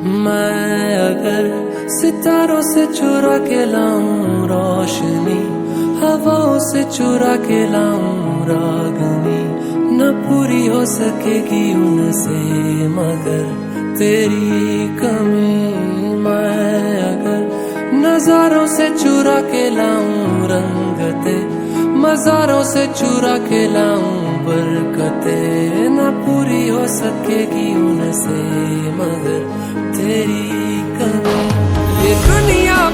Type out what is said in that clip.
मैं अगर सितारों से चुरा के लाऊं रोशनी, हवाओं से चुरा के लाऊं रागनी, न पूरी हो सकेगी उनसे मगर तेरी कमी। मैं अगर नजारों से चुरा के लाऊं रंगते, मजारों से चुरा के लाऊं बरकते, न पूरी हो सकेगी उनसे मगर तेरी कमी। ये दुनिया